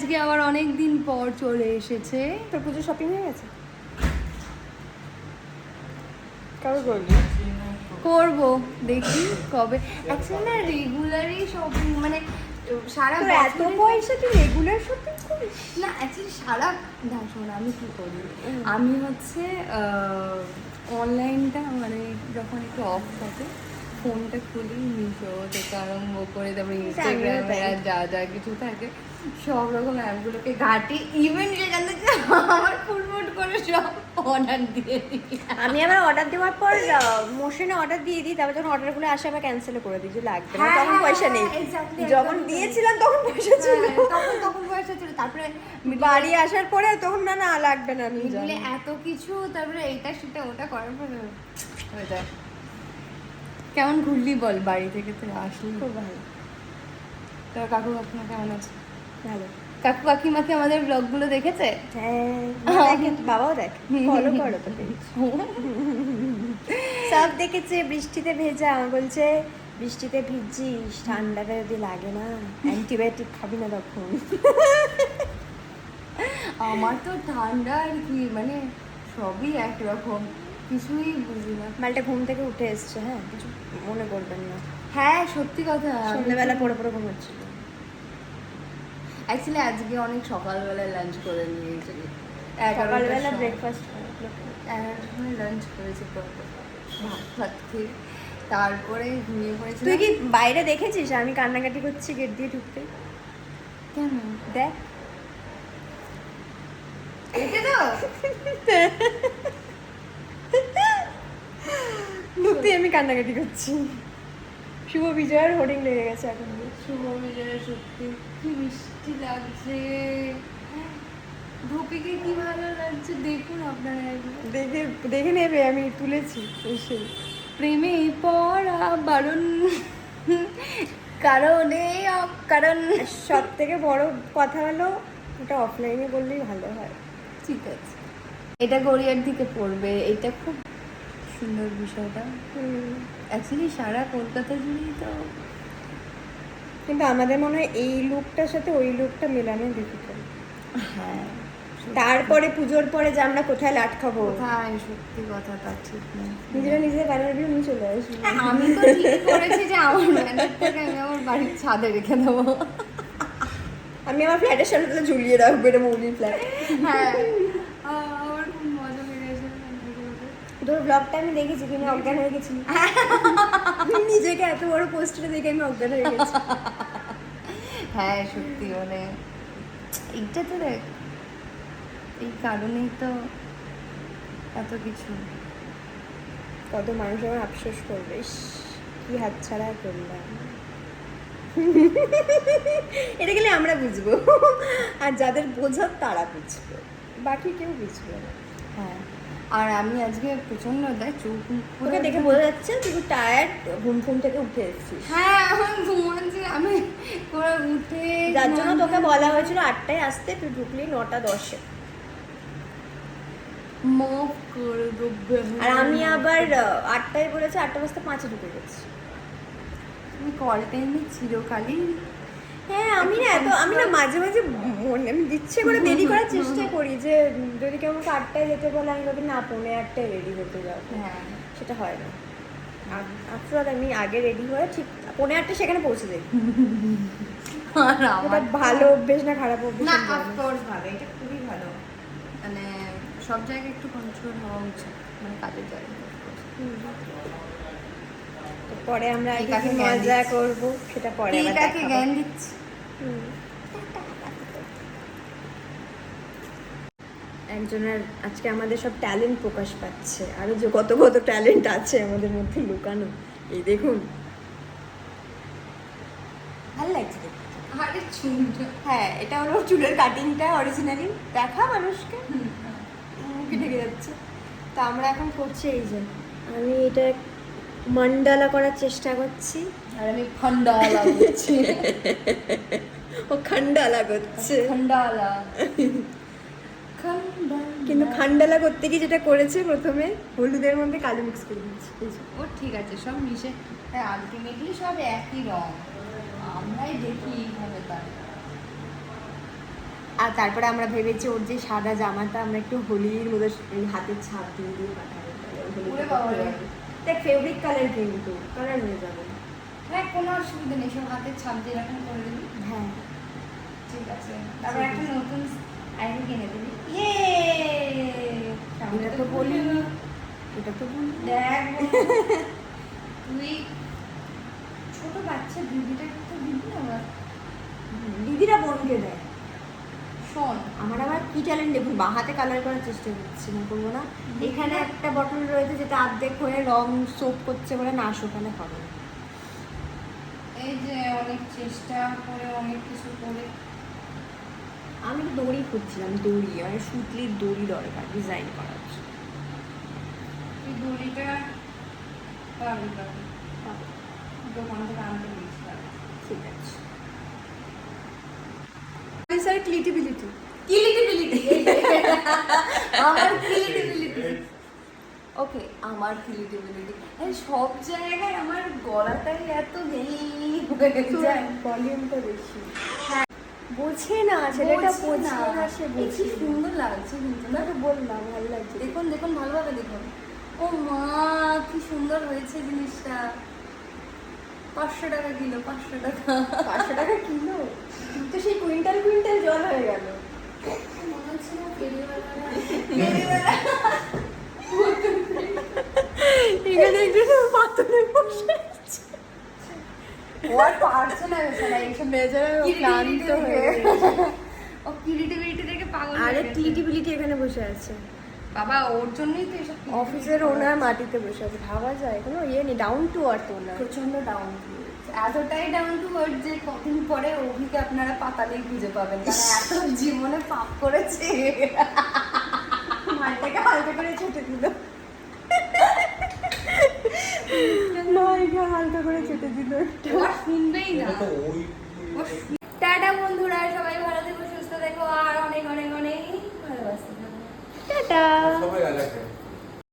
আজকে আবার অনেক দিন পর চলে এসেছে। তোর পুজো শপিং হয়ে গেছে? কবে করবি? করবো, দেখি কবে। অ্যাকচুয়ালি না রেগুলারই শপিং মানে সারা তোর এত বছরে- পয়সা তুই রেগুলার শপিং করিস? না অ্যাকচুয়ালি সারা না শোন আমি কী করি, আমি হচ্ছে অনলাইনটা মানে যখন একটু অফ থাকে ফোনটা খুলি, মিশো থেকে আরম্ভ করে তারপরে ইনস্টাগ্রামে আর যা যা কিছু থাকে সব রকম অ্যাপগুলোকে ঘাটি, ইভেন সেখান থেকে আমার ফুটফুট করে সব অর্ডার দিয়ে দিই। আমি আবার অর্ডার দেওয়ার পর মোশনে অর্ডার দিয়ে দিই, তারপর যখন অর্ডারগুলো আসে আবার ক্যান্সেল করে দিই যে লাগবে না, তখন পয়সা নেই। যখন দিয়েছিলাম তখন পয়সা ছিল, তখন পয়সা ছিল, তারপরে বাড়ি আসার পরে তখন না না লাগবে না, আমি মিডিলে জানি। এত কিছু, তারপরে এটা সেটা ওটা করার পরে হয়ে যায়। কেমন ঘুরলি বল বাড়ি থেকে তুই আসলি? খুব ভালো। তোর কাকু কাকিমা কেমন আছে? ভালো। কাকু কাকিমাকে আমাদের ব্লগগুলো দেখেছে? হ্যাঁ দেখে, বাবাও দেখে, ফলো করো তো page। সব দেখেছে। বৃষ্টিতে ভেজা, আমার বলছে বৃষ্টিতে ভিজছিস, ঠান্ডাটা যদি লাগে না অ্যান্টিবায়োটিক খাবি না তখন। আমার তো ঠান্ডা আর কি মানে সবই একরকম, কিছুই বুঝি না। মালটা ঘুম থেকে উঠে এসছে, হ্যাঁ কিছু মনে করবেন না, হ্যাঁ সত্যি কথা, সন্ধ্যেবেলা পড়ে পড়ে ঘুমাচ্ছিল। অ্যাকচুয়ালি আজকে অনেক সকালবেলায় লাঞ্চ করে নিয়েছি, সকালবেলা ব্রেকফাস্ট লাঞ্চ করেছি, ভাত ভাত খেয়ে তারপরে ঘুমিয়ে পড়েছি। তুই কি বাইরে দেখেছিস আমি কান্নাকাটি করছি গেট দিয়ে ঢুকতে? কেন দেখ এটা তো ঢুকতে আমি কান্নাকাটি করছি। শুভ বিজয়ের হোর্ডিং লেগে গেছে এখন। শুভ বিজয়, সত্যি কি মিষ্টি লাগছে, ধুপিকে কি ভালো লাগছে দেখুন আপনারা একবার। দেখে দেখে নেবে, আমি তুলেছি এসে। প্রেমে পড়া বারণ কারণে কারণ। সব থেকে বড় কথা হলো ওটা অফলাইনে বললেই ভালো হয়। ঠিক আছে, এটা গড়িয়ার দিকে পড়বে, এটা খুব সুন্দর বিষয়টা। অ্যাকচুয়ালি সারা কলকাতা জুড়েই তো, কিন্তু আমাদের মনে হয় এই লুকটার সাথে ওই লুকটা মেলানো ডিফিকাল্ট। হ্যাঁ তারপরে পুজোর পরে যে আমরা কোথায় লাট খাবো, কোথায়, সত্যি কথা তা ঠিক নেই। নিজেরা নিজের ব্যানার ভিউ নিয়ে চলে আসি। আমি তো ঠিক করেছি যে আমার ব্যানারটাকে আমি আমার বাড়ির ছাদে রেখে দেবো। আমি আমার ফ্ল্যাটের সামনে ঝুলিয়ে রাখবো, এটা মৌলির ফ্ল্যাট। হ্যাঁ আমার খুব মজা লেগেছে। তোর ব্লগটা আমি দেখেছি, তুমি অজ্ঞান হয়ে গেছি। নিজেকে এত বড় পোস্টারে দেখে আমি অজ্ঞান হয়ে গেছি। হ্যাঁ সত্যি মানে এইটা তো দেখ, এই কারণেই তো এত কিছু। কত মানুষ আমার আফসোস করবে, ইস, কি হাতছাড়া করলাম। এটা গেলে আমরা বুঝবো, আর যাদের বোঝার তারা বুঝবে, বাকি কেউ বুঝবে না। হ্যাঁ আর আমি আজকে প্রচন্ড দেখ চোখ মুখ পুরো তোকে দেখে বোঝা যাচ্ছে তুই খুব টায়ার্ড, ঘুম থেকে উঠে এসেছিস। হ্যাঁ আমার ঘুমাচ্ছি আমি পুরো উঠে, যার জন্য তোকে বলা হয়েছিল 8টায় আসতে, তুই ঢুকলি 9টা 10-এ। মাফ করে দেবে। আর আমি আবার 8টায় বলেছি, 8:05 ঢুকে গেছি। তুমি কল টাইমে চিরকালই। হ্যাঁ আমি না মাঝে মাঝে আমি ইচ্ছে করে দেরি করার চেষ্টা করি, যে যদি কেউ আমাকে 8টায় যেতে বলে আমি ভাবি না 8:45 রেডি হতে যাবো, হ্যাঁ সেটা হয় না। আফটার আমি আগে রেডি হয়ে ঠিক 8:45 সেখানে পৌঁছে যাই। আর এটা আমার ভালো অভ্যেস না খারাপ অভ্যেস না আমি জানি না। অফকোর্স ভালো, এটা খুবই ভালো, মানে সব জায়গায় একটু কন্ট্রোল হওয়া উচিত, মানে কাজের জায়গায় of course। তো পরে আমরা কে কি কাকে কি জ্ঞান মজা দিচ্ছে? করব সেটা পরে কে আবার কাকে দেখাবো। জ্ঞান দিচ্ছে? হুম। একজনের আজকে আমাদের সব ট্যালেন্ট প্রকাশ পাচ্ছে, আরো যে কত কত ট্যালেন্ট আছে আমাদের মধ্যে লুকানো, এই দেখুন। ভালো লাগছে দেখতে। আরে চুলটা হ্যাঁ এটা হলো চুলের কাটিংটা অরিজিনালি, দেখা মানুষকে মুখে ঢেকে যাচ্ছে। তো আমরা এখন করছি এই যে আমি এটা মান্ডালা করার চেষ্টা করছি, আর আমি খন্ডালা করছি। ও খান্ডালা করছে। খন্ডালা কিন্তু খান্ডালা করতে গিয়ে যেটা করেছে, প্রথমে হলুদের মধ্যে কালো মিক্স করে দিচ্ছি। ও ঠিক আছে সব মিশে, তাই আলটিমেটলি সব একই রং, আমরাই দেখি এইভাবে তার। আর তারপরে আমরা ভেবেছি ওর যে সাদা জামাটা আমরা একটু হোলির মতো এই হাতের ছাপ দিয়ে দিয়ে পাঠাবো। ওরে বাবা রে। দেখ ফেব্রিক কালার কিন্তু কালার হয়ে যাবে। হ্যাঁ কোনো অসুবিধা নেই, সব হাতের ছাপ দিয়ে এরকম করে দিবি। হ্যাঁ ঠিক আছে, তারপর একটা নতুন আইডি কিনে দিবি। ইয়ে এটা তো বলিনি, এটা তো বলি দেখ তুই ছোট বাচ্চা দিদিটা তো দিবি না আমার। দিদিরা বোনকে দেয়। শোন আমার আবার কি ট্যালেন্ট দেখুন, বাঁ হাতে কালার করার চেষ্টা করছি না, করবো না। এখানে একটা বটল রয়েছে যেটা অর্ধেক হয়ে রং সোপ করছে বলে না শুকালে হবে না। এই যে অনেক চেষ্টা করে অনেক কিছু করে আমি তো দড়ি খুঁজছিলাম, দড়ি মানে সুতলির দড়ি দরকার ডিজাইন করার জন্য। তুই দড়িটা পাবি পাবি দোকান থেকে আনতে বলছিলাম। ঠিক আছে। স্যার ক্রিয়েটিভিটি আমার ক্রিয়েটিভিটি ওকে, আমার ক্রিয়েটিভিটি সব জায়গায় আমার গলাটাই এত নেই যায়, ভলিউমটা বেশি। হ্যাঁ বোঝে না ছেলেটা, বোঝে না সে এই কি বোঝে না। সুন্দর লাগছে কিন্তু না। তো বললাম ভালো লাগছে। দেখুন দেখুন ভালোভাবে দেখুন। ও মা কি সুন্দর হয়েছে জিনিসটা। 500 টাকা কিলো, 500 টাকা। 500 টাকা কিলো তো সেই কুইন্টাল কুইন্টাল জল হয়ে গেল। মনে হচ্ছে না ফেরিওয়ালা এখানে একটু পাথরে বসে আছে। ও আর পারছে না বেচারা এইসব বেচারা ক্লান্ত হয়ে গেছে। ও ক্রিয়েটিভিটি থেকে পাগল হয়ে আরে গেছে। ক্রিয়েটিভিটি এখানে বসে আছে। বাবা ওর জন্যই তো এসব অফিসের ওনার মাটিতে বসে আছে, ভাবা যায় কোনো ইয়ে নেই, ডাউন টু আর্থ ওনার। প্রচন্ড ডাউন টু এতটাই ডাউন টু আর্থ যে কদিন পরে অভিকে আপনারা পাতালেই খুঁজে পাবেন, কারণ এত জীবনে পাপ করেছে। মালটাকে হালকা করে ছেটে দিল, মালটা হালকা করে ছেটে দিল। ও আর শুনবেই না। এটা তো ওই টাটা বন্ধুরা, সবাই ভালো থেকো, সুস্থ থেকো আর অনেক অনেক অনেক ভালোবাসতে থাকো। টাটা। সবাই আলাদা